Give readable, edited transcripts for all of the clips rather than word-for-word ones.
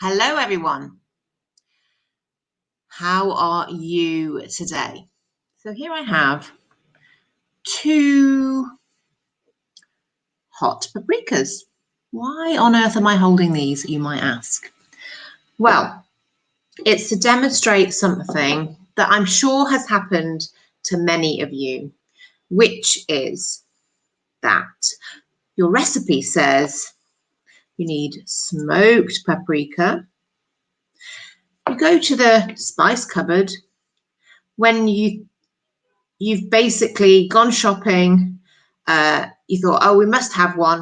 Hello everyone, how are you today? So here I have 2 hot paprikas. Why on earth am I holding these, you might ask? Well, it's to demonstrate something that I'm sure has happened to many of you, which is that your recipe says you need smoked paprika. You go to the spice cupboard when you've basically gone shopping, you thought, oh, we must have one.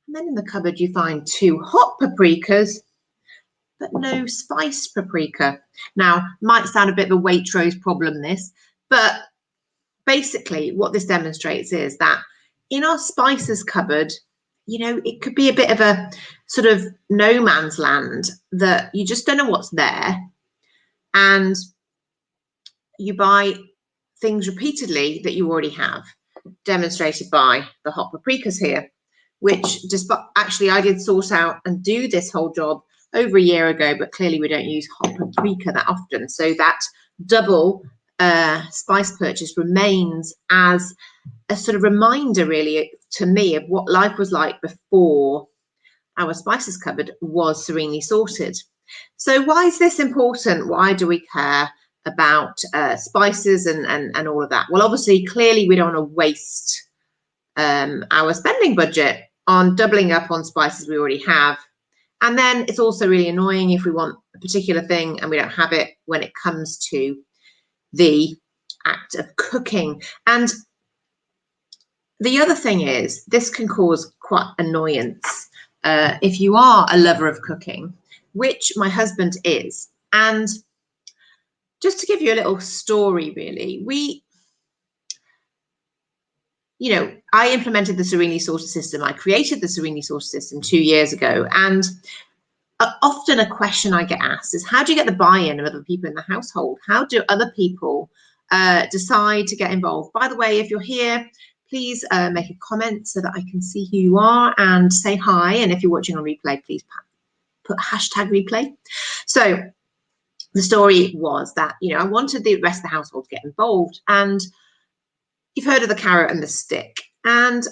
And then in the cupboard, you find 2 hot paprikas, but no spiced paprika. Now, might sound a bit of a Waitrose problem, this, but basically what this demonstrates is that in our spices cupboard, it could be a bit of a sort of no man's land that you just don't know what's there. And you buy things repeatedly that you already have, demonstrated by the hot paprikas here, which actually I did sort out and do this whole job over a year ago, but clearly we don't use hot paprika that often. So that double spice purchase remains as a sort of reminder really to me of what life was like before our spices cupboard was serenely sorted. So why is this important? Why do we care about spices and all of that? Well, obviously, clearly we don't want to waste our spending budget on doubling up on spices we already have. And then it's also really annoying if we want a particular thing and we don't have it when it comes to the act of cooking. And the other thing is, this can cause quite annoyance if you are a lover of cooking, which my husband is. And just to give you a little story, really, I implemented the Serenely Sorted system. I created the Serenely Sorted system 2 years ago. And often a question I get asked is, how do you get the buy-in of other people in the household? How do other people decide to get involved? By the way, if you're here, please make a comment so that I can see who you are and say hi. And if you're watching on replay, please put hashtag replay. So the story was that, I wanted the rest of the household to get involved. And you've heard of the carrot and the stick. And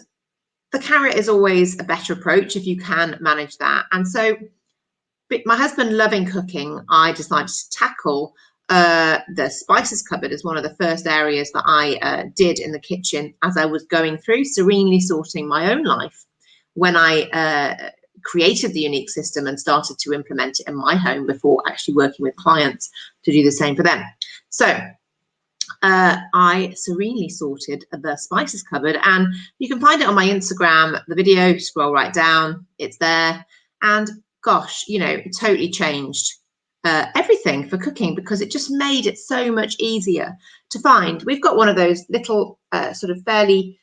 the carrot is always a better approach if you can manage that. And so my husband loving cooking, I decided to tackle the spices cupboard as one of the first areas that I did in the kitchen as I was going through serenely sorting my own life when I created the unique system and started to implement it in my home before actually working with clients to do the same for them. So I serenely sorted the spices cupboard, and you can find it on my Instagram, the video, scroll right down, it's there. And gosh, it totally changed everything for cooking because it just made it so much easier to find. We've got one of those little sort of fairly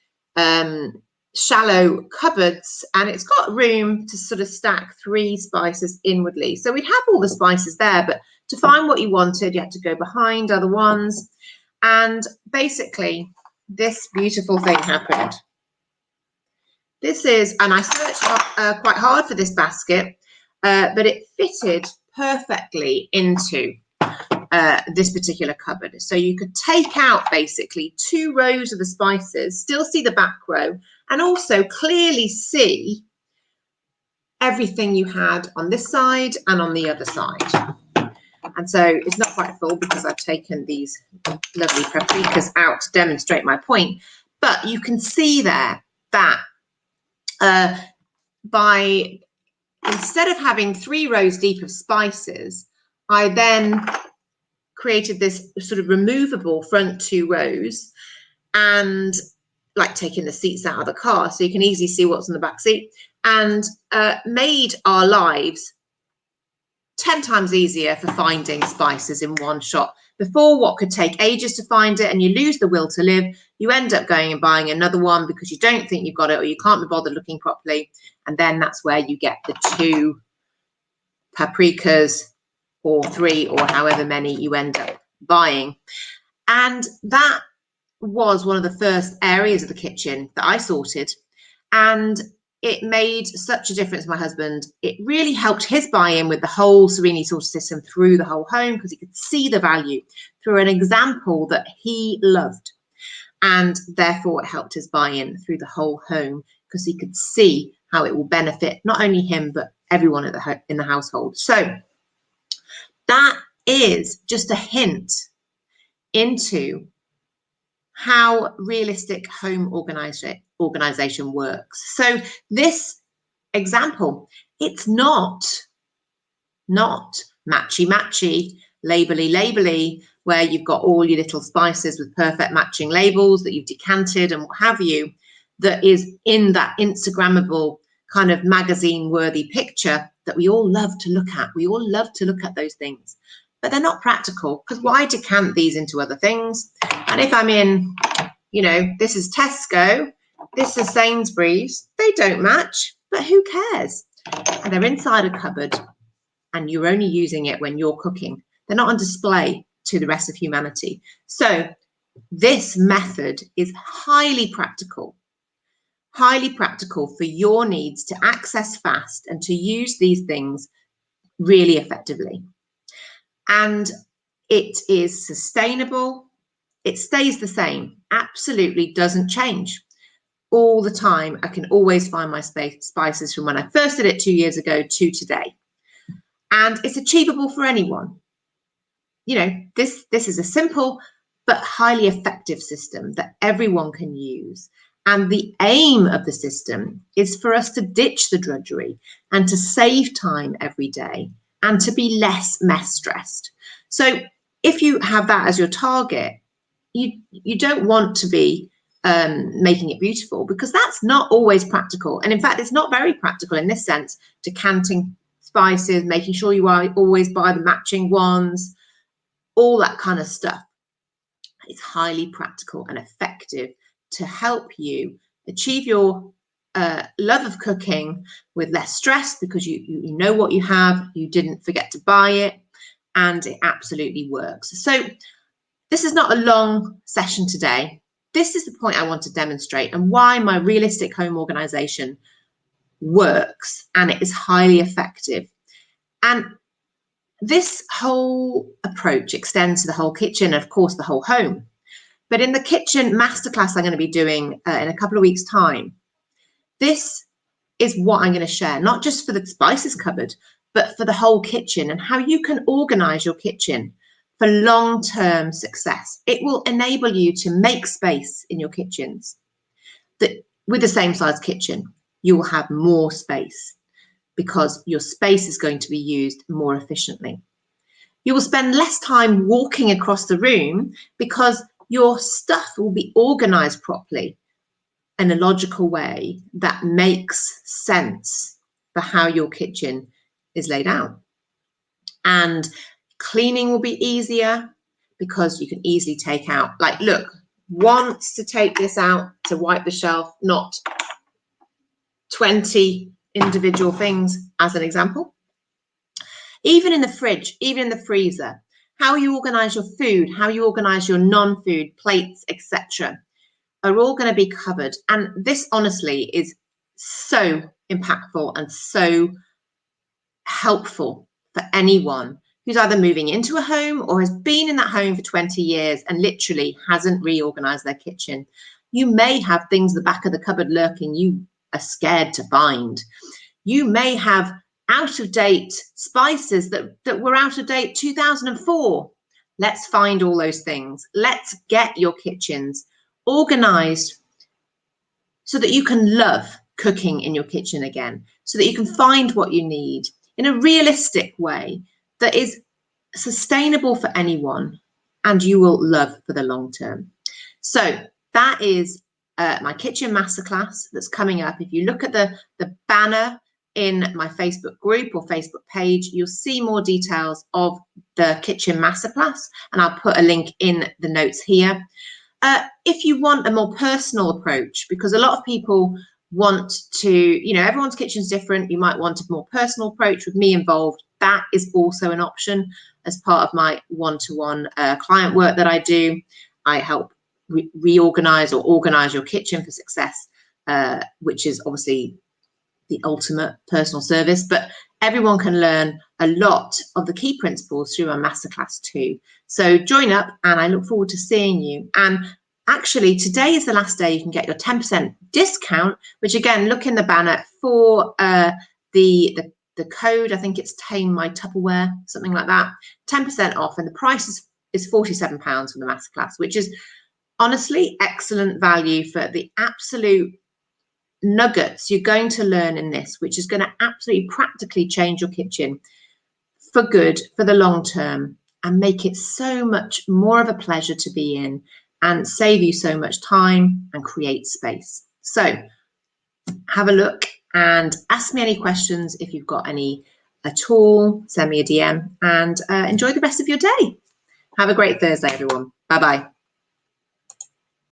shallow cupboards, and it's got room to sort of stack 3 spices inwardly. So we'd have all the spices there, but to find what you wanted, you had to go behind other ones. And basically, this beautiful thing happened. This is, and I searched quite hard for this basket, but it fitted perfectly into this particular cupboard. So you could take out basically 2 rows of the spices, still see the back row, and also clearly see everything you had on this side and on the other side. And so it's not quite full because I've taken these lovely paprikas out to demonstrate my point. But you can see there that by instead of having 3 rows deep of spices, I then created this sort of removable front 2 rows, and like taking the seats out of the car so you can easily see what's in the back seat, and made our lives 10 times easier for finding spices in one shot. Before, what could take ages to find it and you lose the will to live, you end up going and buying another one because you don't think you've got it or you can't be bothered looking properly. And then that's where you get the 2 paprikas or 3 or however many you end up buying. And that was one of the first areas of the kitchen that I sorted. And it made such a difference to my husband. It really helped his buy-in with the whole Serenely Sorted system through the whole home, because he could see the value through an example that he loved. And therefore it helped his buy-in through the whole home, because he could see how it will benefit not only him, but everyone in the household. So that is just a hint into how realistic home organization works. So this example, it's not matchy, labely, where you've got all your little spices with perfect matching labels that you've decanted and what have you, that is in that Instagrammable kind of magazine worthy picture that we all love to look at. We all love to look at those things, but they're not practical, because why decant these into other things? And if I'm in, you know, this is Tesco, this is Sainsbury's, they don't match, but who cares? And they're inside a cupboard, and you're only using it when you're cooking. They're not on display to the rest of humanity. So this method is highly practical for your needs to access fast and to use these things really effectively. And it is sustainable. It stays the same, absolutely doesn't change all the time. I can always find my spices from when I first did it 2 years ago to today. And it's achievable for anyone. You know, this is a simple but highly effective system that everyone can use. And the aim of the system is for us to ditch the drudgery and to save time every day and to be less mess stressed. So if you have that as your target, you don't want to be making it beautiful, because that's not always practical. And in fact, it's not very practical in this sense, decanting spices, making sure you always buy the matching ones, all that kind of stuff. It's highly practical and effective to help you achieve your love of cooking with less stress, because you know what you have, you didn't forget to buy it, and it absolutely works. So this is not a long session today. This is the point I want to demonstrate, and why my realistic home organization works, and it is highly effective. And this whole approach extends to the whole kitchen, and of course the whole home. But in the Kitchen Masterclass I'm going to be doing in a couple of weeks' time, this is what I'm going to share, not just for the spices cupboard, but for the whole kitchen, and how you can organize your kitchen for long-term success. It will enable you to make space in your kitchens. That with the same size kitchen, you will have more space, because your space is going to be used more efficiently. You will spend less time walking across the room, because your stuff will be organized properly in a logical way that makes sense for how your kitchen is laid out. And cleaning will be easier, because you can easily take out, like, look, wants to take this out to wipe the shelf, not 20 individual things, as an example. Even in the fridge, even in the freezer, how you organize your food, how you organize your non-food plates, etc., are all going to be covered. And this honestly is so impactful and so helpful for anyone who's either moving into a home or has been in that home for 20 years and literally hasn't reorganized their kitchen. You may have things at the back of the cupboard lurking you are scared to find. You may have out of date spices that were out of date 2004. Let's find all those things. Let's get your kitchens organized so that you can love cooking in your kitchen again, so that you can find what you need in a realistic way that is sustainable for anyone and you will love for the long term. So that is my Kitchen Masterclass that's coming up. If you look at the banner in my Facebook group or Facebook page, you'll see more details of the Kitchen Masterclass, and I'll put a link in the notes here. If you want a more personal approach, because a lot of people want to, you know, everyone's kitchen's different. You might want a more personal approach with me involved. That is also an option as part of my one-to-one client work that I do. I help reorganize or organize your kitchen for success, which is obviously the ultimate personal service, but everyone can learn a lot of the key principles through our masterclass too. So join up, and I look forward to seeing you. And actually, today is the last day you can get your 10% discount, which again, look in the banner for the code. I think it's Tame My Tupperware, something like that. 10% off, and the price is £47 for the masterclass, which is honestly excellent value for the absolute nuggets you're going to learn in this, which is going to absolutely practically change your kitchen for good, for the long term, and make it so much more of a pleasure to be in and save you so much time and create space. So have a look and ask me any questions if you've got any at all. Send me a DM, and enjoy the rest of your day. Have a great Thursday, everyone. Bye-bye.